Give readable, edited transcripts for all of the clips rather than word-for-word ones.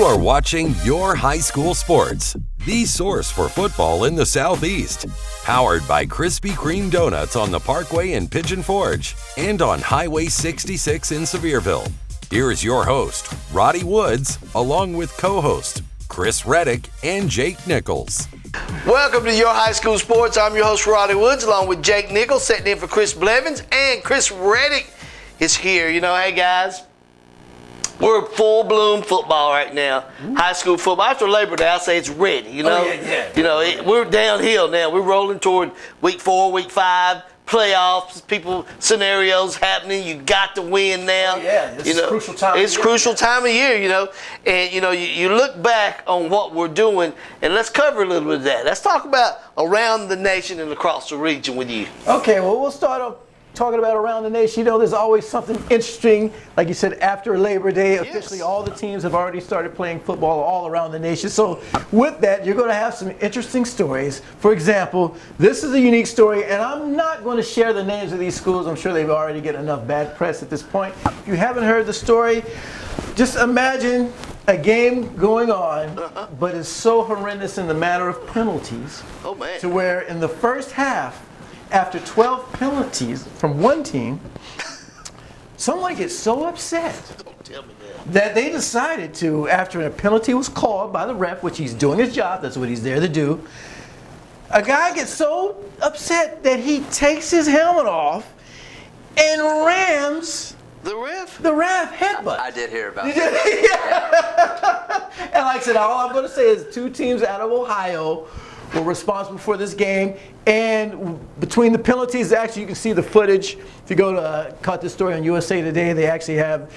are watching Your High School Sports, the source for football in the Southeast. Powered by Krispy Kreme Donuts on the Parkway in Pigeon Forge and on Highway 66 in Sevierville. Here is your host, Roddy Woods, along with co-host Chris Reddick and Jake Nichols. Welcome to Your High School Sports. I'm your host, Roddy Woods, along with Jake Nichols, sitting in for Chris Blevins, and Chris Reddick is here. You know, hey guys, we're full-bloom football right now. High school football. After Labor Day, I say it's ready. You know, You know, we're downhill now. We're rolling toward week 4, week 5. Playoffs, scenarios happening. You got to win now. It's a crucial time. It's crucial time of year, you know. And you look back on what we're doing, and let's cover a little bit of that. Let's talk about around the nation and across the region with you. Okay, well, we'll start off talking about around the nation. You know, there's always something interesting. Like you said, after Labor Day, officially all the teams have already started playing football all around the nation. So with that, you're going to have some interesting stories. For example, this is a unique story, and I'm not going to share the names of these schools. I'm sure they've already get enough bad press at this point. If you haven't heard the story, just imagine a game going on, but it's so horrendous in the matter of penalties to where in the first half, after 12 penalties from one team, someone gets so upset that they decided to, after a penalty was called by the ref, which he's doing his job, that's what he's there to do, a guy gets so upset that he takes his helmet off and rams the ref headbutt. I did hear about that. Yeah. And like I said, all I'm going to say is 2 teams out of Ohio were responsible for this game, and between the penalties, actually you can see the footage. If you go to caught this story on USA Today, they actually have.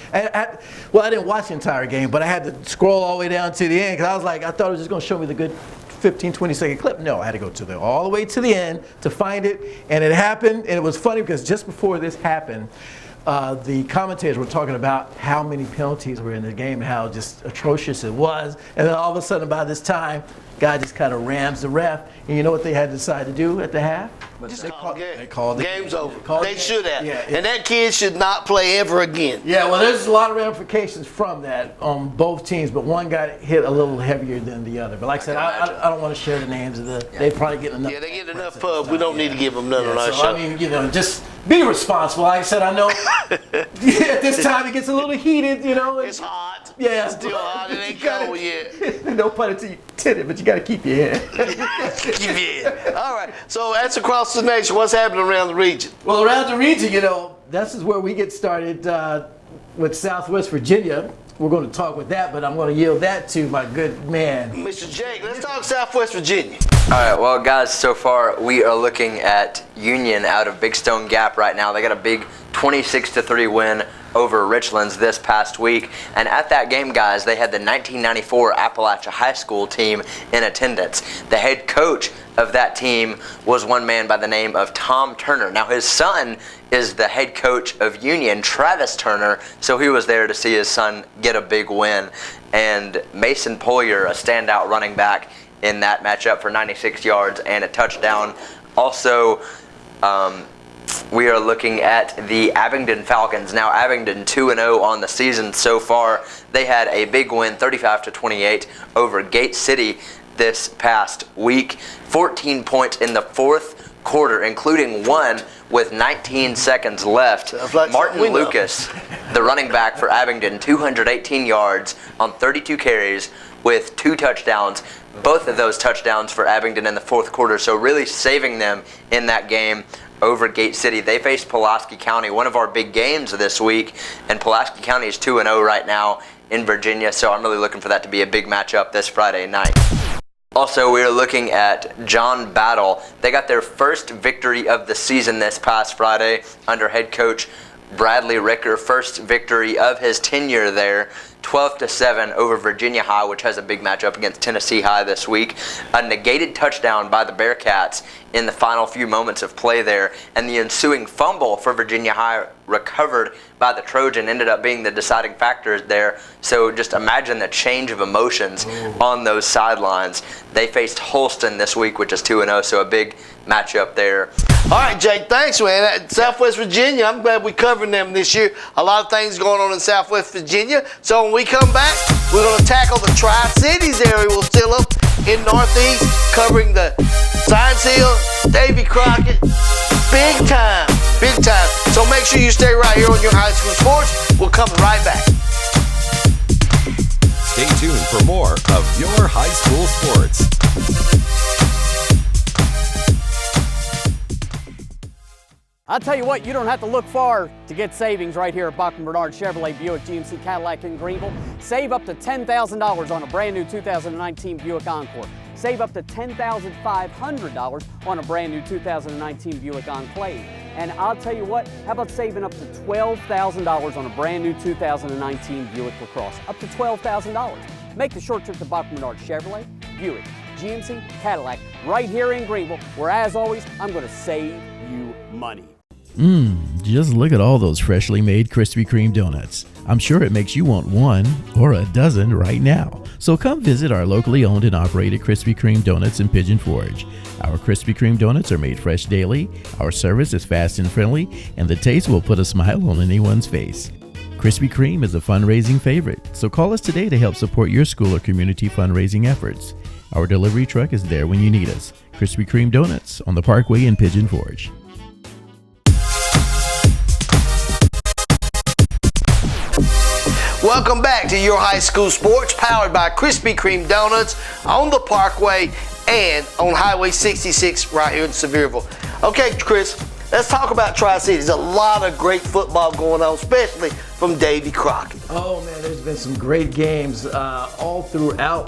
Well, I didn't watch the entire game, but I had to scroll all the way down to the end because I thought it was just going to show me the good 15, 20-second clip. No, I had to go all the way to the end to find it, and it happened. And it was funny because just before this happened, the commentators were talking about how many penalties were in the game and how just atrocious it was. And then all of a sudden, by this time, guy just kind of rams the ref. And you know what they had to decide to do at the half? They called the game's game. over. They should have. Yeah, and that kid should not play ever again. Yeah, well, there's a lot of ramifications from that on both teams, but one got hit a little heavier than the other. But like I said, I don't want to share the names of the. They probably get enough. Yeah, they get enough pub. We don't need to give them none on our so, show. I mean, just be responsible. Like I said, I know at this time it gets a little heated, It's hot. Yeah. It's still hot. It ain't cold yet. No pun intended, but you got to keep your head. Keep your head. All right. So that's across the nation. What's happening around the region? Well, around the region, this is where we get started with Southwest Virginia. We're going to talk with that, but I'm going to yield that to my good man, Mr. Jake. Let's talk Southwest Virginia. All right, well, guys, so far we are looking at Union out of Big Stone Gap right now. They got a big 26-3 win over Richlands this past week. And at that game, guys, they had the 1994 Appalachia High School team in attendance. The head coach of that team was one man by the name of Tom Turner. Now, his son is the head coach of Union, Travis Turner, so he was there to see his son get a big win. And Mason Poyer, a standout running back in that matchup for 96 yards and a touchdown. Also, we are looking at the Abingdon Falcons. Now, Abingdon 2-0 on the season so far. They had a big win, 35-28 over Gate City this past week. 14 points in the fourth quarter, including one with 19 seconds left. Like Martin Lucas, the running back for Abingdon, 218 yards on 32 carries with 2 touchdowns. Both of those touchdowns for Abingdon in the fourth quarter, so really saving them in that game over Gate City. They faced Pulaski County, one of our big games this week, and Pulaski County is 2-0 right now in Virginia, so I'm really looking for that to be a big matchup this Friday night. Also, we are looking at John Battle. They got their first victory of the season this past Friday under head coach Bradley Ricker. First victory of his tenure there, 12-7 over Virginia High, which has a big matchup against Tennessee High this week. A negated touchdown by the Bearcats in the final few moments of play there, and the ensuing fumble for Virginia High recovered by the Trojan ended up being the deciding factor there. So just imagine the change of emotions on those sidelines. They faced Holston this week, which is 2-0, so a big matchup there. All right, Jake, thanks, man. Southwest Virginia, I'm glad we're covering them this year. A lot of things going on in Southwest Virginia. So when we come back, We're going to tackle the Tri-Cities area. We're still up in Northeast, covering the Science Hill, Davy Crockett. Big time, big time. So make sure you stay right here on Your High School Sports. We'll come right back. Stay tuned for more of Your High School Sports. I'll tell you what, you don't have to look far to get savings right here at Bachman Bernard Chevrolet Buick GMC Cadillac in Greenville. Save up to $10,000 on a brand new 2019 Buick Encore. Save up to $10,500 on a brand new 2019 Buick Enclave. And I'll tell you what, how about saving up to $12,000 on a brand new 2019 Buick LaCrosse? Up to $12,000. Make the short trip to Bachman Bernard Chevrolet, Buick, GMC, Cadillac, right here in Greenville, where as always, I'm going to save you money. Just look at all those freshly made Krispy Kreme donuts. I'm sure it makes you want one or a dozen right now. So come visit our locally owned and operated Krispy Kreme donuts in Pigeon Forge. Our Krispy Kreme donuts are made fresh daily, our service is fast and friendly, and the taste will put a smile on anyone's face. Krispy Kreme is a fundraising favorite, so call us today to help support your school or community fundraising efforts. Our delivery truck is there when you need us. Krispy Kreme Donuts on the Parkway in Pigeon Forge. Welcome back to Your High School Sports, powered by Krispy Kreme Donuts on the Parkway and on Highway 66 right here in Sevierville. Okay, Chris, let's talk about Tri-Cities. A lot of great football going on, especially from Davy Crockett. Oh, man, there's been some great games all throughout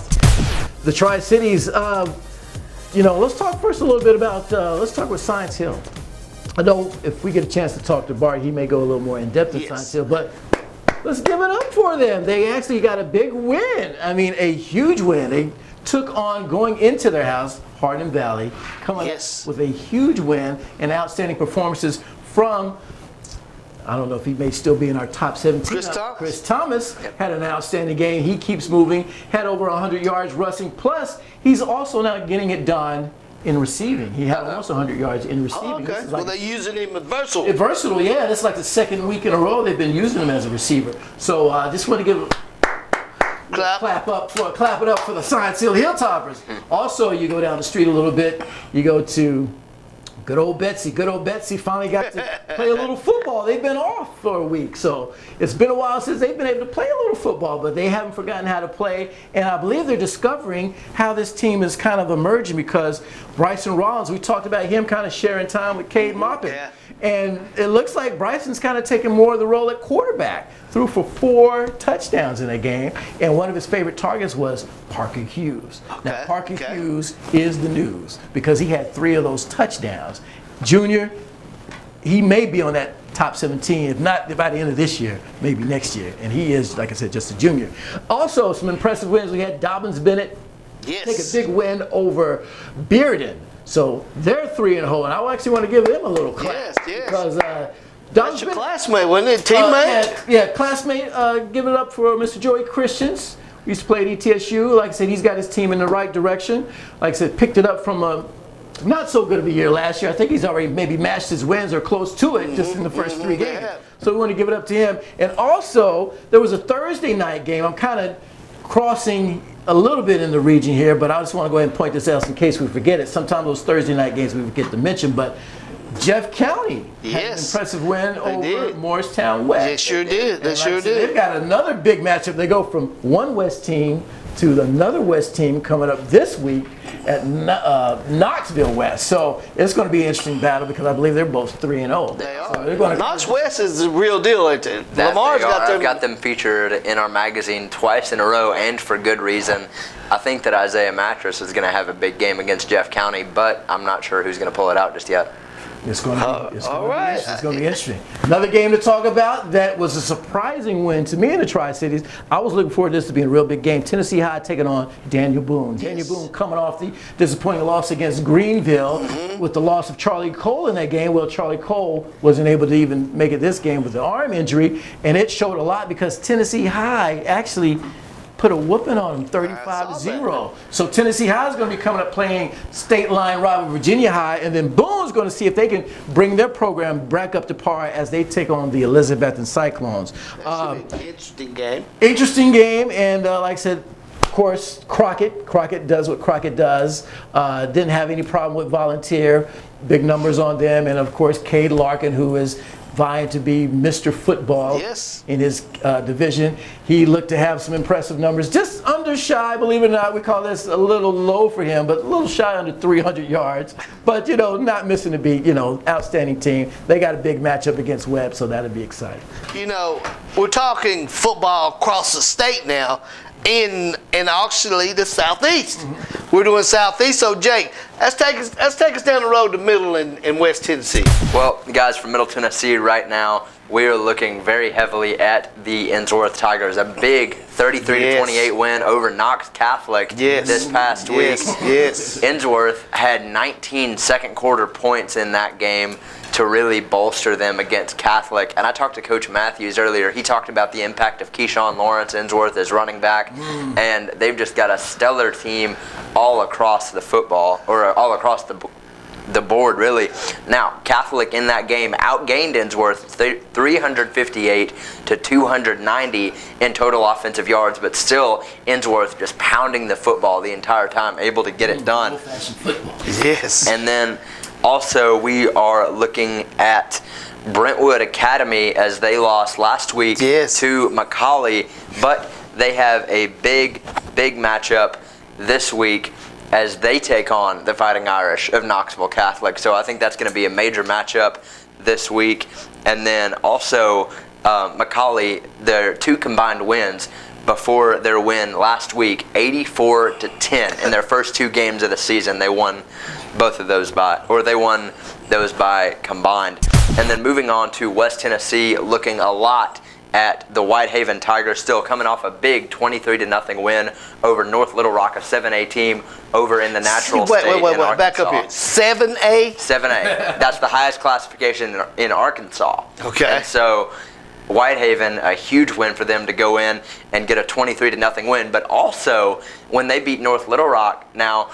the Tri-Cities. Let's talk first a little bit about, let's talk with Science Hill. I know if we get a chance to talk to Bart, he may go a little more in-depth in Science Hill, but let's give it up for them. They actually got a big win. I mean, a huge win. They took on, going into their house, Hardin Valley, coming up with a huge win and outstanding performances from, I don't know if he may still be in our top 17. Chris Thomas had an outstanding game. He keeps moving, had over 100 yards rushing. Plus, he's also now getting it done in receiving. He had almost 100 yards in receiving. Oh, okay. Well, they're using him as versatile. Versatile, yeah. That's like the second week in a row they've been using him as a receiver. So I just want to give clap it up for the Science Hill Hilltoppers. Also, you go down the street a little bit, you go to good old Betsy. Good old Betsy finally got to play a little football. They've been off for a week, so it's been a while since they've been able to play a little football, but they haven't forgotten how to play, and I believe they're discovering how this team is kind of emerging because Bryson Rollins, we talked about him kind of sharing time with Cade Moppin. And it looks like Bryson's kind of taking more of the role at quarterback. Threw for 4 touchdowns in a game, and one of his favorite targets was Parker Hughes. Now, Parker Hughes is the news because he had 3 of those touchdowns. Junior, he may be on that top 17, if not by the end of this year, maybe next year. And he is, like I said, just a junior. Also, some impressive wins. We had Dobbins Bennett take a big win over Bearden. So they're 3-0, and I actually want to give them a little clap. Because that's your classmate, wasn't it? Teammate? Classmate. Give it up for Mr. Joey Christians. We used to play at ETSU. Like I said, he's got his team in the right direction. Like I said, picked it up from a not so good of a year last year. I think he's already maybe matched his wins or close to it just in the first 3 games. So we want to give it up to him. And also, there was a Thursday night game. I'm kind of crossing a little bit in the region here, but I just want to go ahead and point this out in case we forget it. Sometimes those Thursday night games we forget to mention, but Jeff County had an impressive win over Morristown West. They sure did. They've got another big matchup. They go from one West team to another West team coming up this week at Knoxville West. So it's going to be an interesting battle because I believe they're both 3-0. They are. So they're going to Knox West is the real deal. Lamar's got them featured in our magazine twice in a row, and for good reason. I think that Isaiah Mattress is going to have a big game against Jeff County, but I'm not sure who's going to pull it out just yet. It's going to be interesting. Another game to talk about that was a surprising win to me in the Tri-Cities. I was looking forward to this to be a real big game. Tennessee High taking on Daniel Boone. Daniel Boone coming off the disappointing loss against Greenville with the loss of Charlie Cole in that game. Well, Charlie Cole wasn't able to even make it this game with the arm injury, and it showed a lot because Tennessee High actually put a whooping on them, 35-0. So Tennessee High is going to be coming up playing state line rival Virginia High, and then Boone's going to see if they can bring their program back up to par as they take on the Elizabethton Cyclones. Interesting game. Interesting game, and like I said, of course, Crockett does what Crockett does. Didn't have any problem with Volunteer. Big numbers on them, and of course, Cade Larkin, who is vying to be Mr. Football in his division. He looked to have some impressive numbers, just under shy, believe it or not. We call this a little low for him, but a little shy under 300 yards. But, you know, not missing a beat, you know, outstanding team. They got a big matchup against Webb, so that'll be exciting. You know, we're talking football across the state now. In actually the Southeast. We're doing Southeast. So Jake, let's take us down the road to Middle and West Tennessee. Well, guys, from Middle Tennessee right now, we are looking very heavily at the Ensworth Tigers. A big 33-28 win over Knox-Catholic this past week. Ensworth had 19 second quarter points in that game to really bolster them against Catholic. And I talked to Coach Matthews earlier. He talked about the impact of Keyshawn Lawrence, Ensworth as running back, and they've just got a stellar team all across the football, or all across the board, really. Now, Catholic in that game outgained Ensworth 358 to 290 in total offensive yards, but still Ensworth just pounding the football the entire time, able to get it done. Yes. And then also, we are looking at Brentwood Academy as they lost last week to McCallie, but they have a big matchup this week as they take on the Fighting Irish of Knoxville Catholic. So I think that's going to be a major matchup this week. And then also McCallie, their 2 combined wins before their win last week, 84-10 in their first 2 games of the season. They won both of those they won those by combined. And then moving on to West Tennessee, looking a lot at the Whitehaven Tigers, still coming off a big 23-0 win over North Little Rock, a 7A team over in the Natural State in Arkansas. Back up here. 7A? 7A. That's the highest classification in Arkansas. Okay. And so Whitehaven, a huge win for them to go in and get a 23-0 win. But also, when they beat North Little Rock, now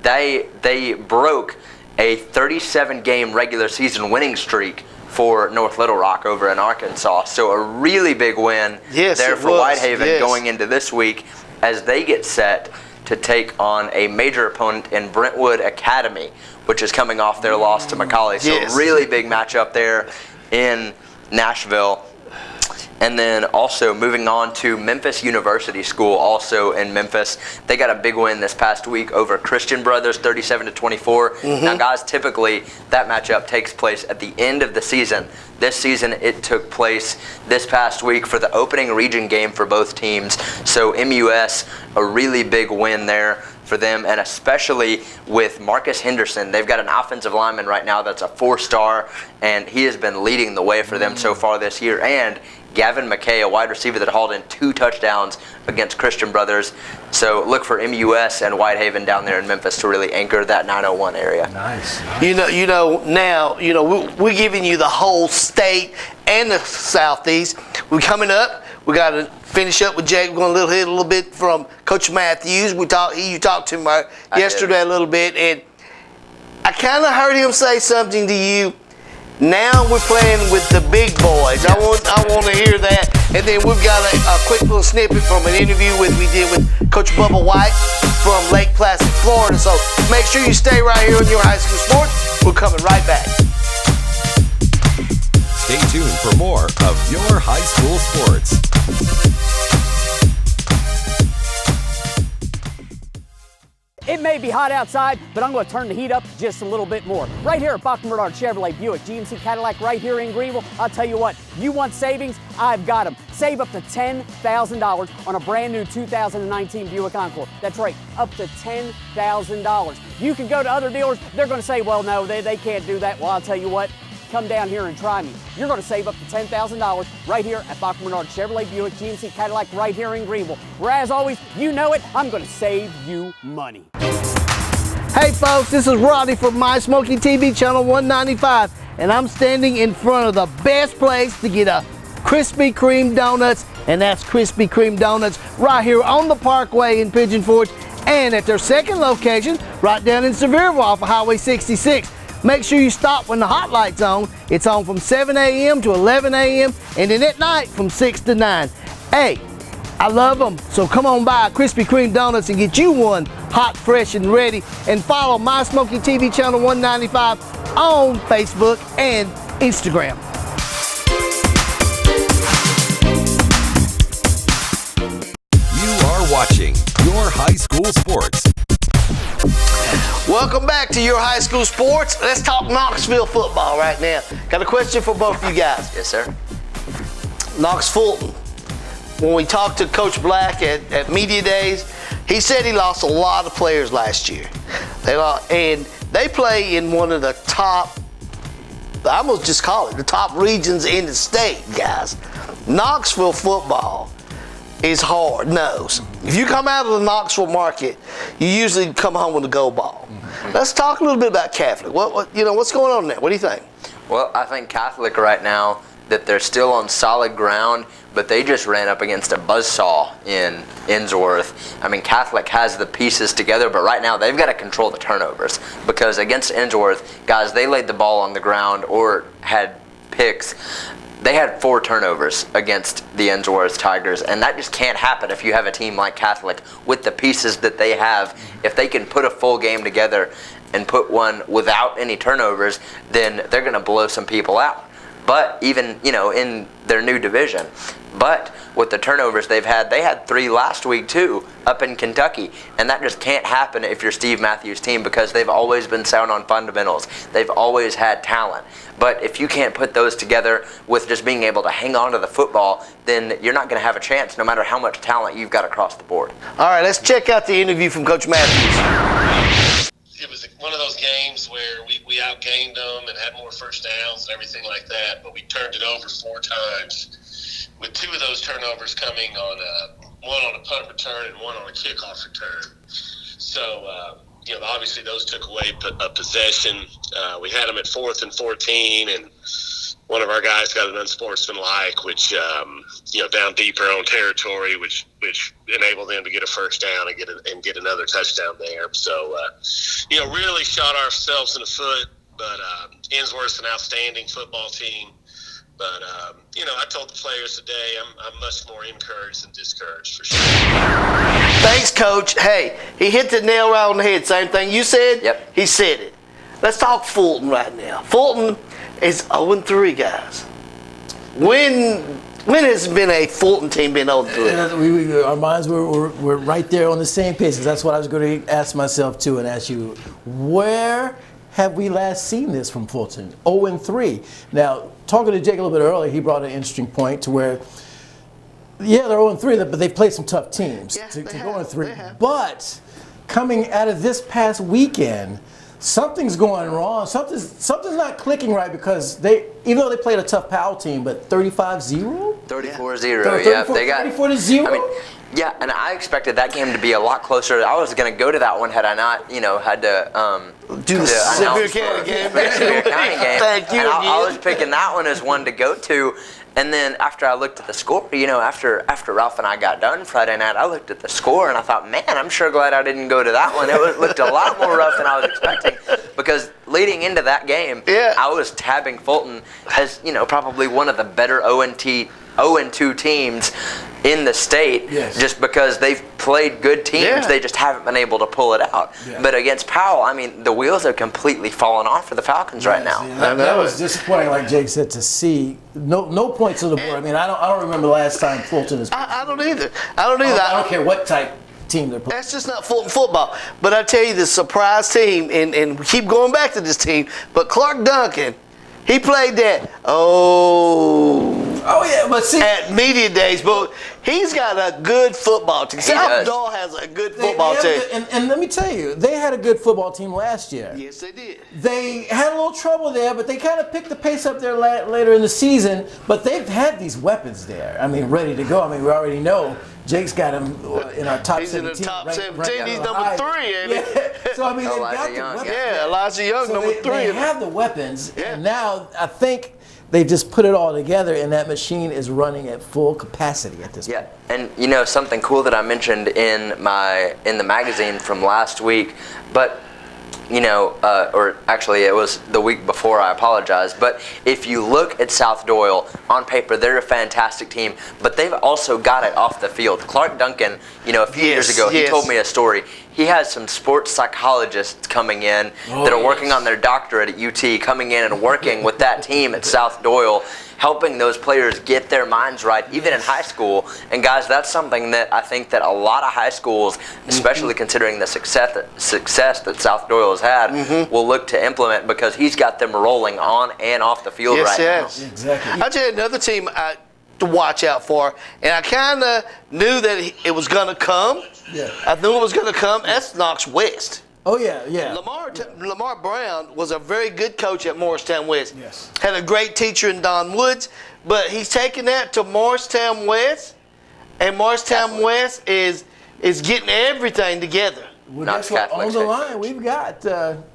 they broke a 37-game regular season winning streak for North Little Rock over in Arkansas. So a really big win there for Whitehaven going into this week as they get set to take on a major opponent in Brentwood Academy, which is coming off their loss to McCallie. So really big matchup there in Nashville. And then also moving on to Memphis University School, also in Memphis. They got a big win this past week over Christian Brothers, 37-24. Now, guys, typically that matchup takes place at the end of the season. This season, it took place this past week for the opening region game for both teams. So MUS, a really big win there for them, and especially with Marcus Henderson. They've got an offensive lineman right now that's a 4-star, and he has been leading the way for them so far this year. And Gavin McKay, a wide receiver that hauled in 2 touchdowns against Christian Brothers. So look for MUS and Whitehaven down there in Memphis to really anchor that 901 area. Nice. Now, we're giving you the whole state and the Southeast. We're coming up. We got to finish up with Jake. We're going to hit a little bit from Coach Matthews. You talked to him yesterday a little bit, and I kind of heard him say something to you. Now we're playing with the big boys. I want to hear that. And then we've got a quick little snippet from an interview we did with Coach Bubba White from Lake Placid, Florida. So make sure you stay right here on Your High School Sports. We're coming right back. Stay tuned for more of Your High School Sports. It may be hot outside, but I'm going to turn the heat up just a little bit more. Right here at Bachman Bernard Chevrolet Buick GMC Cadillac right here in Greenville. I'll tell you what, you want savings? I've got them. Save up to $10,000 on a brand new 2019 Buick Encore. That's right, up to $10,000. You can go to other dealers. They're going to say, well, no, they can't do that. Well, I'll tell you what. Come down here and try me. You're going to save up to $10,000 right here at Bachman Bernard Chevrolet Buick GMC Cadillac right here in Greenville. Where, as always, you know it, I'm going to save you money. Hey folks, this is Roddy from My Smoky TV Channel 195, and I'm standing in front of the best place to get a Krispy Kreme Donuts, and that's Krispy Kreme Donuts right here on the Parkway in Pigeon Forge, and at their second location right down in Sevierville off of Highway 66. Make sure you stop when the hot light's on. It's on from 7 a.m. to 11 a.m. and then at night from 6 to 9. Hey, I love them, so come on by Krispy Kreme Donuts and get you one hot, fresh, and ready. And follow My Smoky TV channel 195 on Facebook and Instagram. You are watching Your High School Sports. Welcome back to Your High School Sports. Let's talk Knoxville football right now. Got a question for both of you guys. Yes, sir. Knox-Fulton. When we talked to Coach Black at Media Days, he said he lost a lot of players last year. And they play in one of the top, I almost just call it, the top regions in the state, guys. Knoxville football is hard nosed. If you come out of the Knoxville market, you usually come home with a go ball. Let's talk a little bit about Catholic. What's going on there? What do you think? Well, I think Catholic right now, that they're still on solid ground, but they just ran up against a buzzsaw in Innsworth. I mean, Catholic has the pieces together, but right now they've got to control the turnovers, because against Innsworth, guys, they laid the ball on the ground or had picks. They had 4 turnovers against the Innsworth Tigers, and that just can't happen if you have a team like Catholic with the pieces that they have. If they can put a full game together and put one without any turnovers, then they're going to blow some people out. But even, in their new division. But with the turnovers they've had, they had 3 last week too, up in Kentucky. And that just can't happen if you're Steve Matthews' team, because they've always been sound on fundamentals. They've always had talent. But if you can't put those together with just being able to hang on to the football, then you're not going to have a chance, no matter how much talent you've got across the board. All right, let's check out the interview from Coach Matthews. It was one of those games where we outgained them and had more first downs and everything like that, but we turned it over 4 times, with 2 of those turnovers coming on one on a punt return and one on a kickoff return. So, obviously those took away a possession. We had them at 4th and 14, and one of our guys got an unsportsmanlike, which, down deep our own territory, which enabled them to get a first down and get another touchdown there. So, really shot ourselves in the foot. But Innsworth's an outstanding football team. But, I told the players today I'm much more encouraged than discouraged, for sure. Thanks, Coach. Hey, he hit the nail right on the head. Same thing you said. Yep. He said it. Let's talk Fulton right now. Fulton is 0-3, guys. When has been a Fulton team been 0-3? Our minds were right there on the same page. That's what I was going to ask myself too, and ask you, where have we last seen this from Fulton? 0-3. Now, talking to Jake a little bit earlier, he brought an interesting point to where, they're 0-3, but they've played some tough teams to go 0-3. But coming out of this past weekend, something's going wrong. Something's not clicking right, because even though they played a tough Powell team, but 35-0? 34-0, yeah. They got 34-0? I mean, yeah, and I expected that game to be a lot closer. I was going to go to that one had I not, had to do the Sevier County game. Thank you. And I was picking that one as one to go to. And then after I looked at the score, after Ralph and I got done Friday night, I looked at the score and I thought, man, I'm sure glad I didn't go to that one. It looked a lot more rough than I was expecting, because leading into that game, I was tabbing Fulton as, probably one of the better 0-2 teams in the state, just because they've played good teams. They just haven't been able to pull it out. But against Powell, I mean, the wheels have completely fallen off for the Falcons right now. That was disappointing, like Jake said, to see no points on the board. I mean, I don't remember the last time Fulton is. I don't either. I don't care what type team they're playing. That's just not Fulton football. But I tell you, the surprise team, and we keep going back to this team, but Clark Duncan, he played that. But see, at Media Days, but he's got a good football team. South Dahl has a good football team. And let me tell you, they had a good football team last year. Yes, they did. They had a little trouble there, but they kind of picked the pace up there later in the season. But they've had these weapons there. I mean, ready to go. I mean, we already know Jake's got him in our top 17. He's in the top 17. He's number 3, ain't he? So, I mean, they've got the weapons. Yeah, Elijah Young, so number 3. They have the weapons. And now I think They just put it all together, and that machine is running at full capacity at this point. Yeah, and something cool that I mentioned in the magazine from last week, but or actually it was the week before, I apologize, but if you look at South Doyle, on paper they're a fantastic team, but they've also got it off the field. Clark Duncan, a few years ago, he told me a story. He has some sports psychologists coming in that are working on their doctorate at UT, coming in and working with that team at South Doyle, helping those players get their minds right, even in high school. And guys, that's something that I think that a lot of high schools, especially considering the success that South Doyle has had, will look to implement, because he's got them rolling on and off the field right now. Exactly. I'll tell you another team to watch out for, and I kind of knew that it was going to come. Yeah. I knew it was going to come. That's Knox West. Oh, yeah. Lamar Brown was a very good coach at Morristown West. Yes. Had a great teacher in Don Woods, but he's taking that to Morristown West, and Morristown West is getting everything together. Well, Knox-Catholic on the line, we've got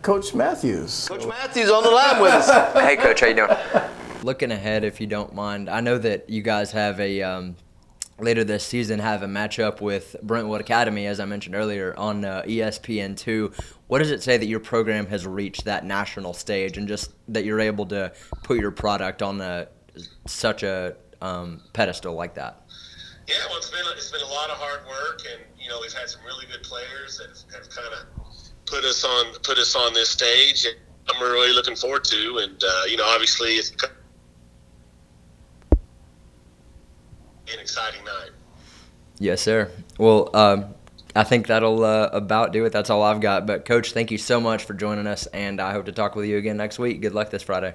Coach Matthews. Coach Matthews on the line with us. Hey, Coach, how you doing? Looking ahead, if you don't mind, I know that you guys have later this season have a matchup with Brentwood Academy, as I mentioned earlier, on ESPN2. What does it say that your program has reached that national stage, and just that you're able to put your product on such a pedestal like that? Yeah, well, it's been a lot of hard work, and we've had some really good players that have kind of put us on this stage, and I'm really looking forward to. And obviously it's an exciting night. Yes, sir. Well, I think that'll about do it. That's all I've got. But, Coach, thank you so much for joining us, and I hope to talk with you again next week. Good luck this Friday.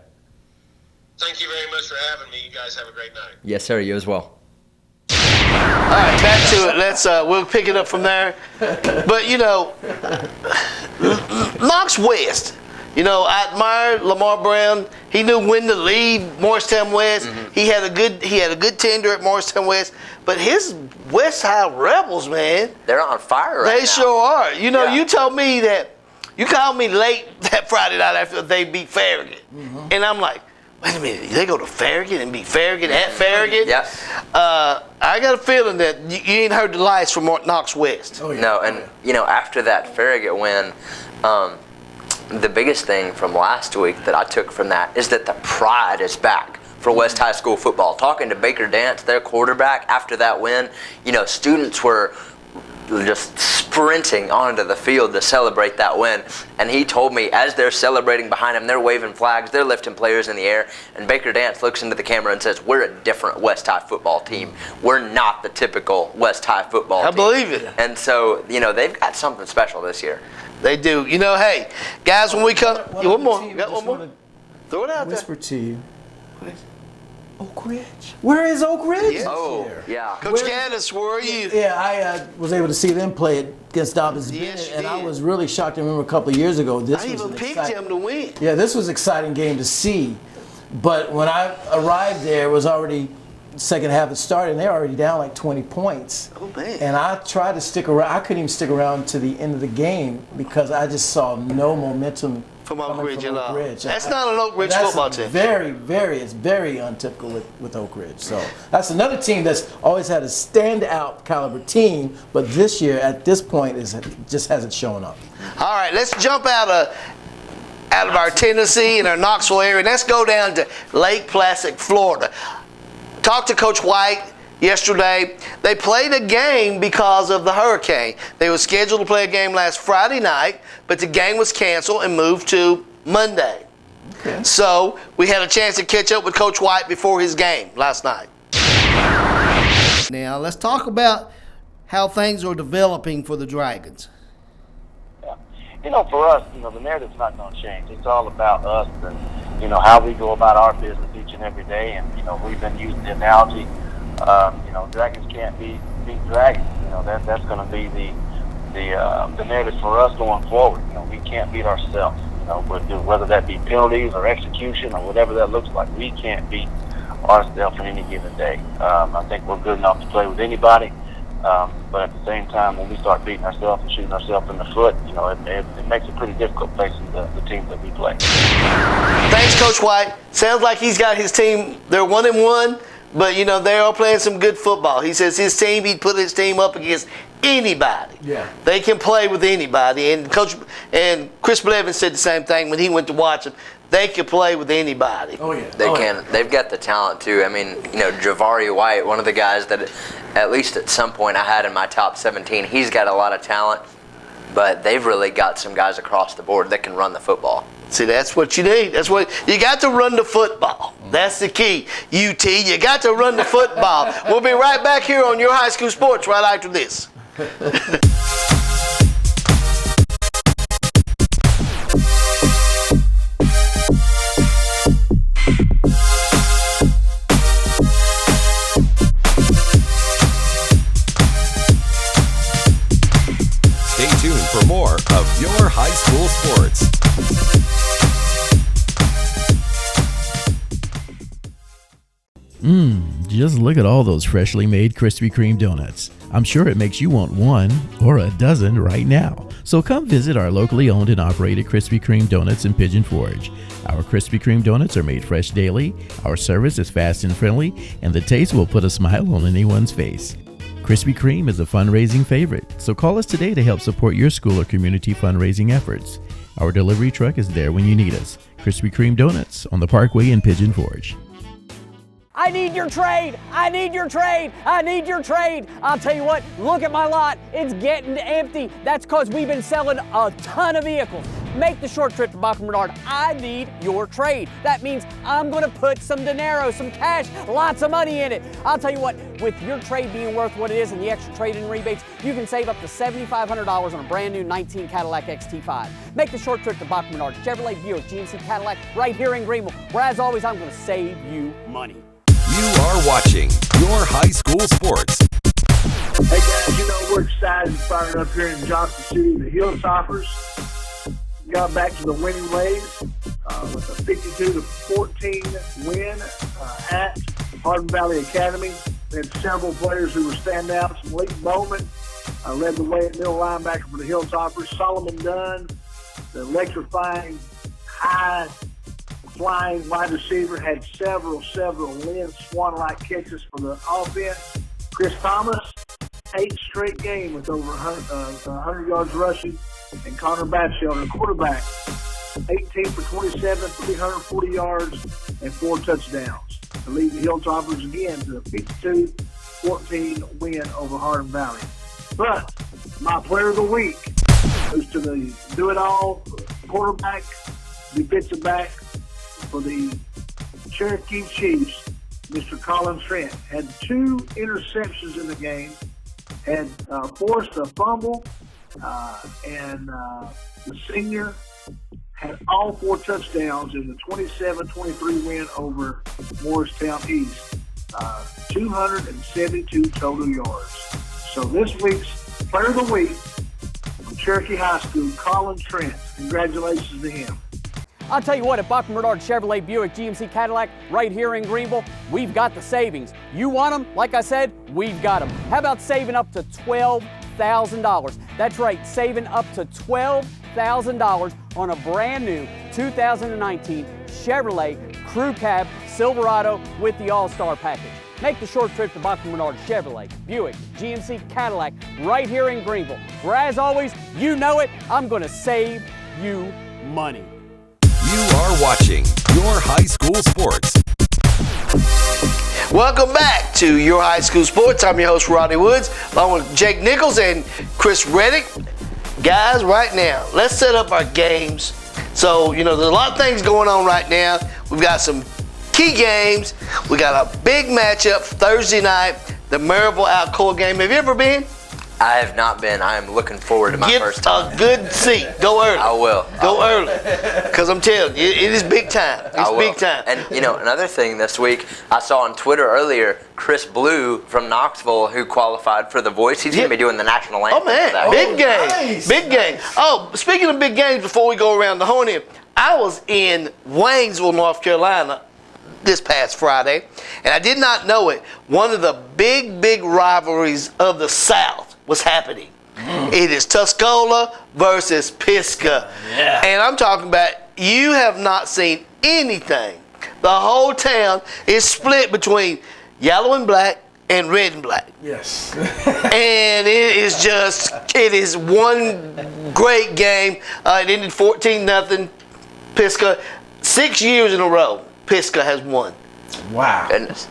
Thank you very much for having me. You guys have a great night. Yes, sir. You as well. All right, back to it. We'll pick it up from there. But Knox West. I admire Lamar Brown. He knew when to leave Morristown West. He had a good tenure at Morristown West. But his West High Rebels, man, they're on fire right now. They sure are. You told me that you called me late that Friday night after they beat Farragut, and I'm like, wait a minute, they go to Farragut and beat Farragut at Farragut? Yeah. I got a feeling that you ain't heard the lies from Knox West. Oh, yeah. No, and after that Farragut win, the biggest thing from last week that I took from that is that the pride is back for West High School football. Talking to Baker Dance, their quarterback, after that win, students were just sprinting onto the field to celebrate that win. And he told me, as they're celebrating behind him, they're waving flags, they're lifting players in the air, and Baker Dance looks into the camera and says, we're a different West High football team. We're not the typical West High football team. I believe it. And so, they've got something special this year. They do. Hey, guys, when we come, one more. You got one more? Throw it out there. Whisper to you. Oak Ridge. Where is Oak Ridge? Yes. Oh, yeah. Coach Gaddis, where are you? Yeah, I was able to see them play against Dobbins Yes, Bennett, you and I did. was really shocked. I remember a couple of years ago. I even picked him to win. Yeah, this was an exciting game to see. But when I arrived there, it was already second half had started, and they were already down like 20 points. Oh, man. And I tried to stick around. I couldn't even stick around to the end of the game because I just saw no momentum From Oak Ridge from at all. Oak Ridge. That's not an Oak Ridge That's football team. It's very untypical with Oak Ridge. So that's another team that's always had a standout caliber team, but this year at this point just hasn't shown up. All right, let's jump out of our Tennessee and our Knoxville area, and let's go down to Lake Placid, Florida. Talked to Coach White yesterday. They played a game because of the hurricane. They were scheduled to play a game last Friday night, but the game was canceled and moved to Monday. Okay. So we had a chance to catch up with Coach White before his game last night. Now let's talk about how things are developing for the Dragons. For us, the narrative's not going to change. It's all about us and, how we go about our business each and every day. And, we've been using the analogy, Dragons can't beat Dragons. That's going to be the narrative for us going forward. We can't beat ourselves, whether that be penalties or execution or whatever that looks like. We can't beat ourselves on any given day. I think we're good enough to play with anybody. But at the same time, when we start beating ourselves and shooting ourselves in the foot, you know, it makes it pretty difficult facing the teams that we play. Thanks, Coach White. Sounds like he's got his team. They're 1-1, but you know they are playing some good football. He says his team. He'd put his team up against anybody. Yeah. They can play with anybody. And Chris Blevins said the same thing when he went to watch them. They can play with anybody. Oh yeah. They can. They've got the talent too. I mean, you know, Javari White, one of the guys that, at least at some point, I had in my top 17. He's got a lot of talent, but they've really got some guys across the board that can run the football. See, that's what you need. That's what you got to run the football. That's the key. UT, you got to run the football. We'll be right back here on Your High School Sports right after this. Stay tuned for more of Your High School Sports. Just look at all those freshly made Krispy Kreme donuts. I'm sure it makes you want one or a dozen right now. So come visit our locally owned and operated Krispy Kreme donuts in Pigeon Forge. Our Krispy Kreme donuts are made fresh daily, our service is fast and friendly, and the taste will put a smile on anyone's face. Krispy Kreme is a fundraising favorite, so call us today to help support your school or community fundraising efforts. Our delivery truck is there when you need us. Krispy Kreme Donuts on the Parkway in Pigeon Forge. I need your trade. I need your trade. I need your trade. I'll tell you what, look at my lot. It's getting empty. That's because we've been selling a ton of vehicles. Make the short trip to Buck and Bernard. I need your trade. That means I'm going to put some dinero, some cash, lots of money in it. I'll tell you what, with your trade being worth what it is and the extra trade-in rebates, you can save up to $7,500 on a brand new 19 Cadillac XT5. Make the short trip to Buck and Bernard, Chevrolet, Buick, GMC, Cadillac, right here in Greenville, where as always, I'm going to save you money. You are watching Your High School Sports. Hey guys, you know we're excited and fired up here in Johnson City. The Hilltoppers got back to the winning ways with a 52-14 win at Hardin Valley Academy. We had several players who were standouts. Malik Bowman led the way at middle linebacker for the Hilltoppers. Solomon Dunn, the electrifying high-flying wide receiver, had several Lynn Swan-like catches for the offense. Chris Thomas, 8 straight game with over 100 yards rushing. And Connor Batchelder, quarterback, 18 for 27, 340 yards, and 4 touchdowns to lead the Hilltoppers again to a 52-14 win over Hardin Valley. But my player of the week goes to the do-it-all quarterback, defensive back for the Cherokee Chiefs, Mr. Colin Trent. Had 2 interceptions in the game, had forced a fumble, and the senior had all 4 touchdowns in the 27-23 win over Morristown East. 272 total yards. So this week's player of the week from Cherokee High School, Colin Trent. Congratulations to him. I'll tell you what, at Buck and Bernard Chevrolet, Buick, GMC, Cadillac, right here in Greenville, we've got the savings. You want them? Like I said, we've got them. How about saving up to $12,000? That's right, saving up to $12,000 on a brand new 2019 Chevrolet Crew Cab Silverado with the All-Star package. Make the short trip to Buck and Bernard Chevrolet, Buick, GMC, Cadillac, right here in Greenville, where as always, you know it, I'm going to save you money. You are watching Your High School Sports. Welcome back to Your High School Sports. I'm your host, Rodney Woods, along with Jake Nichols and Chris Reddick. Guys, right now, let's set up our games. So, you know, there's a lot of things going on right now. We've got some key games. We got a big matchup Thursday night, the Maryville Alcoa game. Have you ever been? I have not been. I am looking forward to my first time. Get a good seat. Go early. I will. Go early. Because I'm telling you, it is big time. It's big time. And, you know, another thing this week, I saw on Twitter earlier, Chris Blue from Knoxville, who qualified for The Voice, he's going to be doing the national anthem. Oh, man. Big game. Nice. Big game. Oh, speaking of big games, before we go around the horn here, I was in Waynesville, North Carolina this past Friday, and I did not know it. One of the big rivalries of the South was happening. It is Tuscola versus Pisgah. Yeah. And I'm talking about, you have not seen anything. The whole town is split between yellow and black and red and black. Yes. And it is one great game. It ended 14-0. Pisgah, 6 years in a row, Pisgah has won. Wow. Goodness.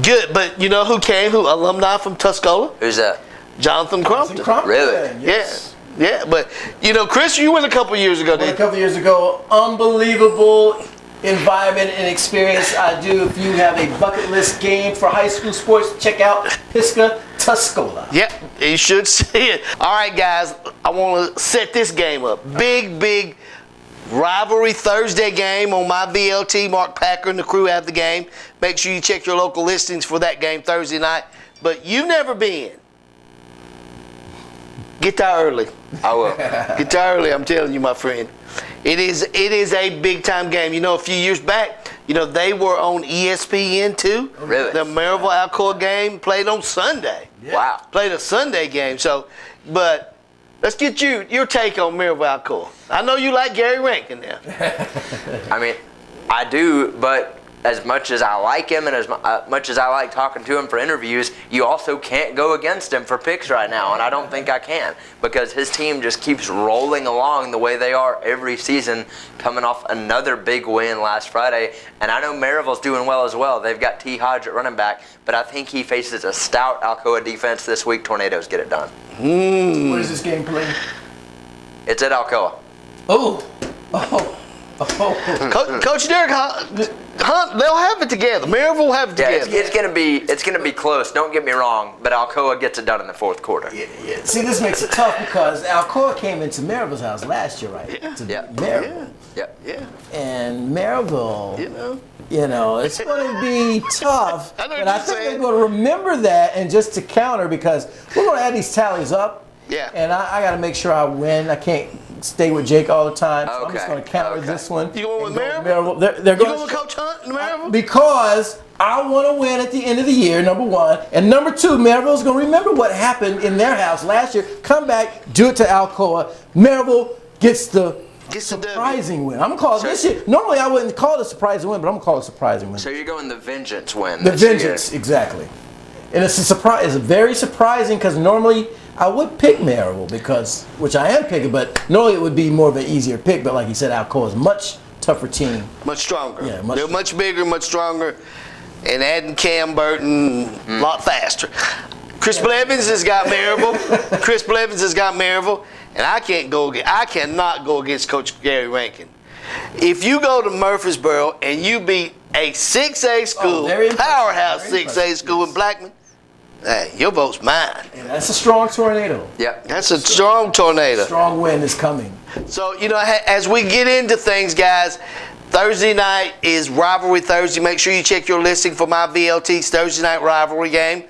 Good, but you know who came? Alumni from Tuscola? Who's that? Jonathan Crumpton. Really? Yes. Yeah, but you know, Chris, you went a couple years ago, A didn't you? couple years ago, unbelievable environment and experience. I do. If you have a bucket list game for high school sports, check out Pisgah Tuscola. Yep, you should see it. All right, guys, I want to set this game up. Big rivalry Thursday game on my VLT. Mark Packer and the crew have the game. Make sure you check your local listings for that game Thursday night. But you've never been. Get there early. I will. Get there early, I'm telling you, my friend. It is a big-time game. You know, a few years back, you know, they were on ESPN too. Really? The Maryville-Alcoa game played on Sunday. Yeah. Wow. Played a Sunday game. So, but let's get your take on Maryville-Alcoa. I know you like Gary Rankin now. I mean, I do, but as much as I like him and as much as I like talking to him for interviews, you also can't go against him for picks right now, and I don't think I can, because his team just keeps rolling along the way they are every season, coming off another big win last Friday. And I know Maryville's doing well as well. They've got T. Hodge at running back, but I think he faces a stout Alcoa defense this week. Tornadoes get it done. Where is this game played? It's at Alcoa. Oh. Coach Derek Hunt, they'll have it together. Maryville will have it Yeah, together. it's gonna be close. Don't get me wrong, but Alcoa gets it done in the fourth quarter. Yeah. See, this makes it tough because Alcoa came into Maryville's house last year, right? Yeah. Maryville. Yeah. And Maryville, You know. it's going to be tough. I know what and I you're think saying. they're going to remember that, and just to counter, because we're going to add these tallies up. Yeah. And I got to make sure I win. I can't stay with Jake all the time. So I'm just Okay. going to counter this one. You going with and Maryville? They're You going going with Coach Hunt in Maryville? because I want to win at the end of the year, number one. And number two, Maryville's going to remember what happened in their house last year. Come back, do it to Alcoa. Maryville gets the surprising win. I'm going to call it this year. Normally, I wouldn't call it a surprising win, but I'm going to call it a surprising win. So you're going the vengeance win. The this year. vengeance, exactly. And it's a surprise. It's very surprising because normally I would pick Maryville because, which I am picking, but normally it would be more of an easier pick. But like you said, Alcoa is a much tougher team. Much stronger. Yeah, They're much bigger, much stronger, and adding Cam Burton a lot faster. Chris Blevins has got Maryville. Chris Blevins has got Maryville, and I cannot go against Coach Gary Rankin. If you go to Murfreesboro and you beat a 6A school, powerhouse 6A school in Blackman, hey, your vote's mine. And that's a strong tornado. Yep. That's a strong tornado. Strong wind is coming. So, you know, as we get into things, guys, Thursday night is Rivalry Thursday. Make sure you check your listing for my VLT's Thursday night rivalry game.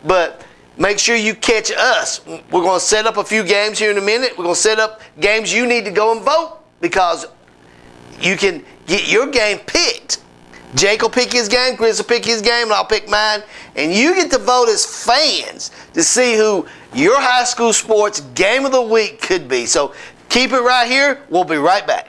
But make sure you catch us. We're going to set up a few games here in a minute. We're going to set up games you need to go and vote because you can get your game picked. Jake will pick his game, Chris will pick his game, and I'll pick mine. And you get to vote as fans to see who your high school sports game of the week could be. So keep it right here. We'll be right back.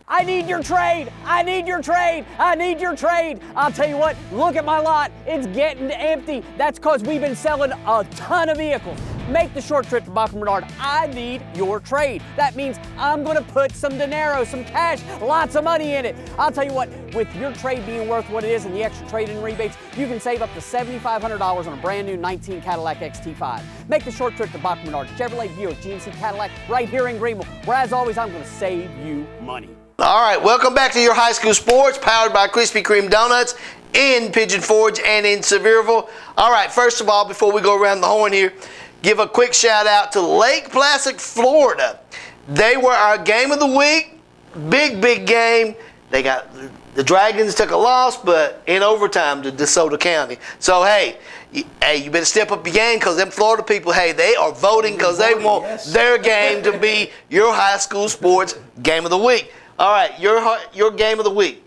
I need your trade. I need your trade. I need your trade. I'll tell you what, look at my lot. It's getting empty. That's because we've been selling a ton of vehicles. Make the short trip to Bachman Bernard. I need your trade. That means I'm going to put some dinero, some cash, lots of money in it. I'll tell you what, with your trade being worth what it is and the extra trade-in rebates, you can save up to $7,500 on a brand new 19 Cadillac XT5. Make the short trip to Bachman Bernard, Chevrolet, Buick, GMC Cadillac, right here in Greenville, where as always, I'm going to save you money. All right, welcome back to your high school sports, powered by Krispy Kreme Donuts in Pigeon Forge and in Sevierville. All right, first of all, before we go around the horn here, give a quick shout out to Lake Placid, Florida. They were our game of the week. Big game. They got the Dragons took a loss, but in overtime to DeSoto County. So hey, you better step up your game because them Florida people, hey, they are voting because they want their game to be your high school sports game of the week. All right, your game of the week.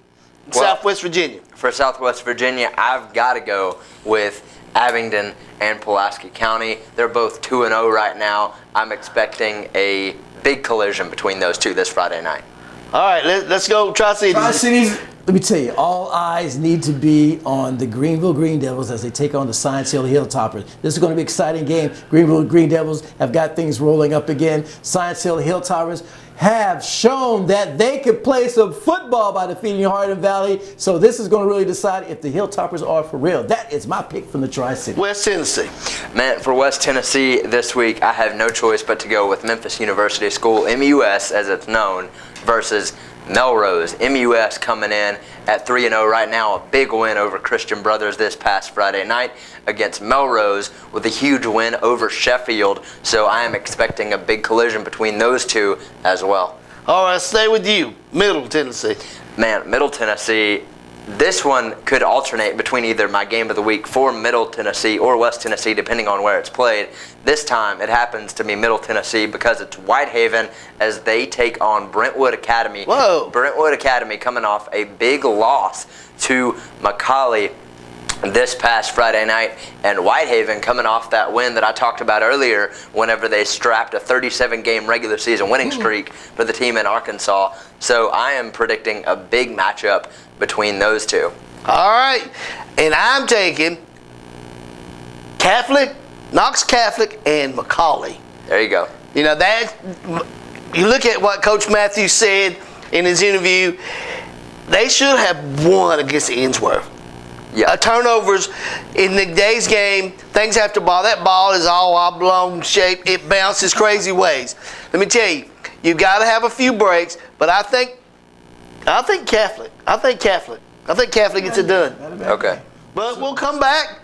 Southwest Virginia? For Southwest Virginia, I've got to go with Abingdon and Pulaski County. They're both 2-0 right now. I'm expecting a big collision between those two this Friday night. All right, let's go Tri-Cities. Tri-Cities, let me tell you, all eyes need to be on the Greenville Green Devils as they take on the Science Hill Hilltoppers. This is going to be an exciting game. Greenville Green Devils have got things rolling up again. Science Hill Hilltoppers have shown that they can play some football by defeating Hardin Valley. So this is going to really decide if the Hilltoppers are for real. That is my pick from the Tri-Cities. West Tennessee. Man, for West Tennessee this week, I have no choice but to go with Memphis University School, MUS as it's known, versus Melrose. MUS coming in at 3-0 right now, a big win over Christian Brothers this past Friday night against Melrose with a huge win over Sheffield. So I am expecting a big collision between those two as well. All right, stay with you. Middle Tennessee. Man, Middle Tennessee, this one could alternate between either my game of the week for Middle Tennessee or West Tennessee, depending on where it's played. This time, it happens to be Middle Tennessee because it's Whitehaven as they take on Brentwood Academy. Whoa. Brentwood Academy coming off a big loss to McCallie this past Friday night, and Whitehaven coming off that win that I talked about earlier whenever they strapped a 37-game regular season winning streak for the team in Arkansas. So I am predicting a big matchup between those two. All right, and I'm taking Catholic, Knox-Catholic, and McCallie. There you go. You know, that, you look at what Coach Matthews said in his interview, they should have won against Innsworth. Yeah. Turnovers in the day's game, things have to ball. That ball is all oblong shape. It bounces crazy ways. Let me tell you, you've got to have a few breaks, but I think Catholic. I think Catholic gets it done. Okay. But we'll come back.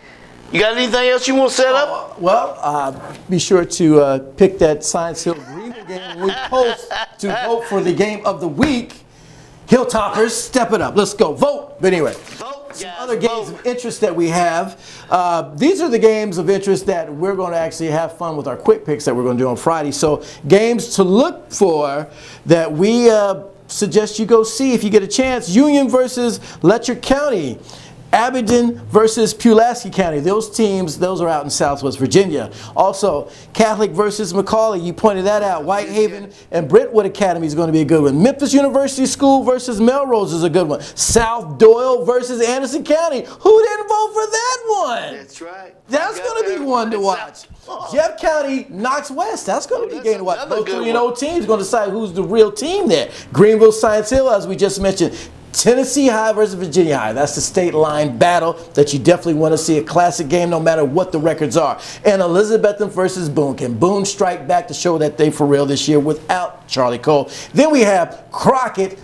You got anything else you want to set up? Be sure to pick that Science Hill Greenville game when we post to vote for the game of the week. Hilltoppers, step it up. Let's go. Vote. But anyway, some other games of interest that we have. These are the games of interest that we're going to actually have fun with our quick picks that we're going to do on Friday. So games to look for that we suggest you go see if you get a chance. Union versus Letcher County. Abingdon versus Pulaski County. Those teams, those are out in Southwest Virginia. Also, Catholic versus McCallie. You pointed that out. Whitehaven and Brentwood Academy is going to be a good one. Memphis University School versus Melrose is a good one. South Doyle versus Anderson County. Who didn't vote for that one? That's right. That's going to be one to watch. Jeff County, Knox West. That's going to be a game to watch. Those 3-0 teams going to decide who's the real team there. Greenville, Science Hill, as we just mentioned. Tennessee High versus Virginia High. That's the state line battle that you definitely want to see. A classic game no matter what the records are. And Elizabethton versus Boone. Can Boone strike back to show that they for real this year without Charlie Cole? Then we have Crockett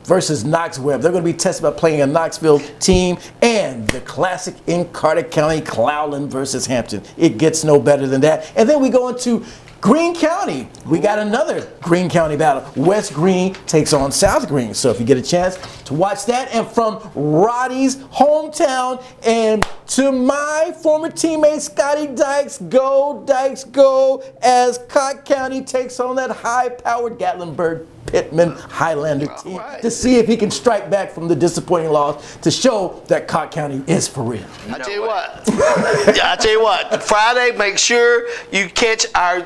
versus Knox Webb. They're going to be tested by playing a Knoxville team. And the classic in Carter County, Cloudland versus Hampton. It gets no better than that. And then we go into Greene County. We got another Greene County battle. West Greene takes on South Greene. So if you get a chance to watch that. And from Roddy's hometown and to my former teammate Scotty Dykes, go, as Cott County takes on that high-powered Gatlinburg Pittman Highlander team to see if he can strike back from the disappointing loss to show that Cott County is for real. I tell you what, Friday, make sure you catch our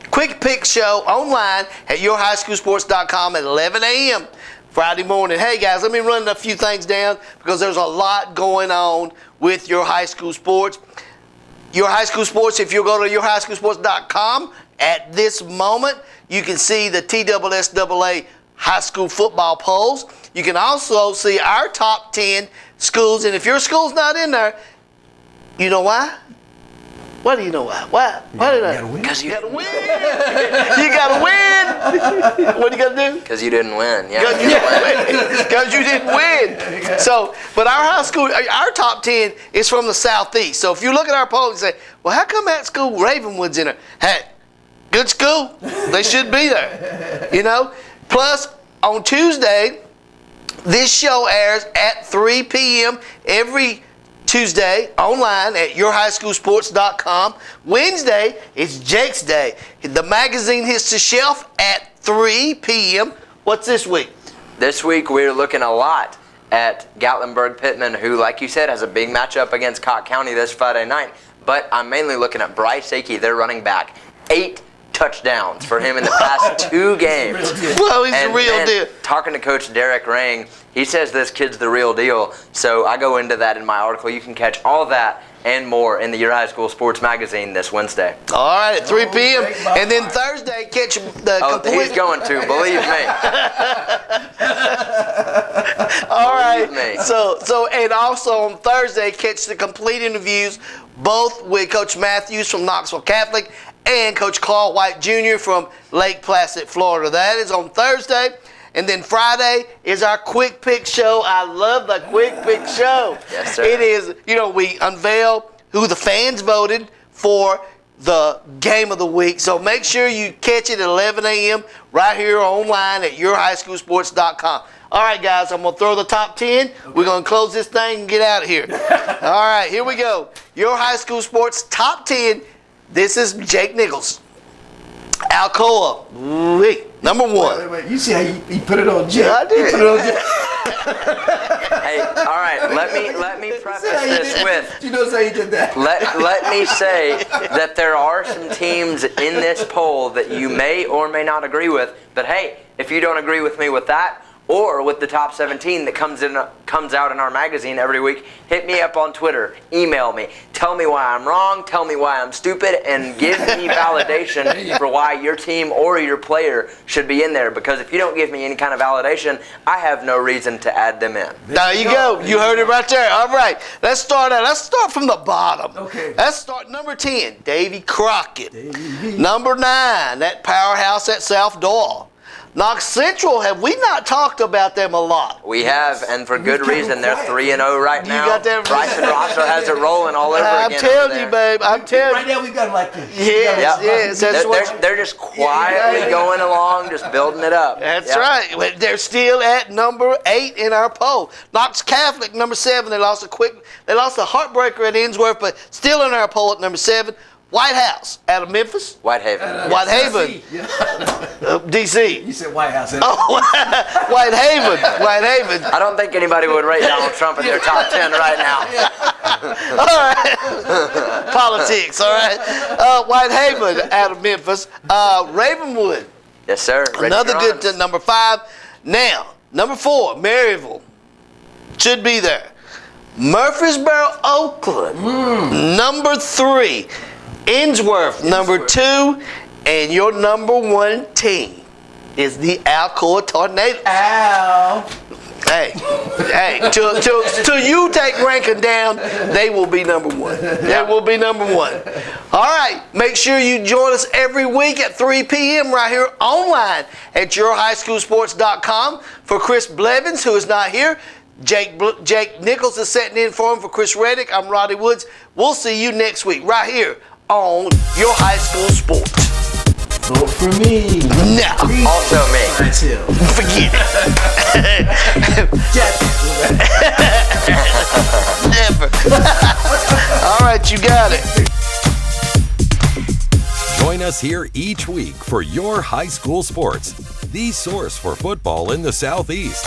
Quick Pick show online at yourhighschoolsports.com at 11 a.m. Friday morning. Hey guys, let me run a few things down because there's a lot going on with Your High School Sports. Your High School Sports, if you go to yourhighschoolsports.com at this moment, you can see the TSSAA high school football polls. You can also see our top 10 schools, and if your school's not in there, you know why? Why do you know why? Why did I? Because you got to win. You got to win. What do you got to do? Because you didn't win. Yeah. Because you didn't win. So, but our high school, our top 10 is from the Southeast. So if you look at our poll and say, well, how come that school Ravenwood's in there? Hey, good school. They should be there. You know? Plus, on Tuesday, this show airs at 3 p.m. every Tuesday online at yourhighschoolsports.com. Wednesday, it's Jake's Day. The magazine hits the shelf at 3 p.m. What's this week? This week, we're looking a lot at Gatlinburg-Pittman, who, like you said, has a big matchup against Cott County this Friday night. But I'm mainly looking at Bryce Akey, their running back. 8 touchdowns for him in the past 2 games. Well, he's the real deal. Talking to Coach Derek Rang, he says this kid's the real deal. So I go into that in my article. You can catch all that and more in the Your High School Sports magazine this Wednesday. All right, at 3 p.m. And then Thursday, catch the complete... he's going to, believe me. All right. Believe me. So, and also on Thursday, catch the complete interviews, both with Coach Matthews from Knox-Catholic and Coach Carl White Jr. from Lake Placid, Florida. That is on Thursday. And then Friday is our Quick Pick Show. I love the Quick Pick Show. Yes, sir. It is, we unveil who the fans voted for the game of the week. So make sure you catch it at 11 a.m. right here online at yourhighschoolsports.com. All right, guys, I'm going to throw the top 10. Okay. We're going to close this thing and get out of here. All right, here we go. Your High School Sports top 10. This is Jake Nichols. Alcoa, number 1. Wait. You see how he put it on Jake? I did. He put it on Jake. Hey, all right. Let me preface this with. You know how you did that. Let me say that there are some teams in this poll that you may or may not agree with. But hey, if you don't agree with me with that, or with the top 17 that comes out in our magazine every week, hit me up on Twitter, email me, tell me why I'm wrong, tell me why I'm stupid, and give me validation for why your team or your player should be in there. Because if you don't give me any kind of validation, I have no reason to add them in. There you go. You heard it right there. All right. Let's start from the bottom. Okay. Let's start number 10, Davy Crockett. Number 9, that powerhouse at South Doyle. Knox Central, have we not talked about them a lot? We have, and for good reason. They're 3-0 right now. You got that? Bryson Rosser has it rolling all over again. I'm telling you, babe. I'm telling you. Right now, we got them like this. Yes. They're just quietly going along, just building it up. That's right. They're still at number 8 in our poll. Knox-Catholic, number 7. They lost a heartbreaker at Innsworth, but still in our poll at number 7. White House out of Memphis. Whitehaven. DC. You said White House. Oh, Whitehaven. I don't think anybody would rate Donald Trump in their top 10 right now. All right. Politics, all right. Whitehaven out of Memphis. Ravenwood. Yes, sir. Another good number 5. Now, number 4, Maryville. Should be there. Murfreesboro, Oakland. Number 3. Innsworth, number 2, and your number 1 team is the Alcoa Tornadoes. Ow. Hey, till you take ranking down, they will be number 1. They will be number 1. All right, make sure you join us every week at 3 p.m. right here online at yourhighschoolsports.com. For Chris Blevins, who is not here, Jake Nichols is setting in for him. For Chris Reddick, I'm Roddy Woods. We'll see you next week right here on Your High School Sports. Vote for me. Now. Also me. Forget it. Never. All right, you got it. Join us here each week for Your High School Sports, the source for football in the Southeast.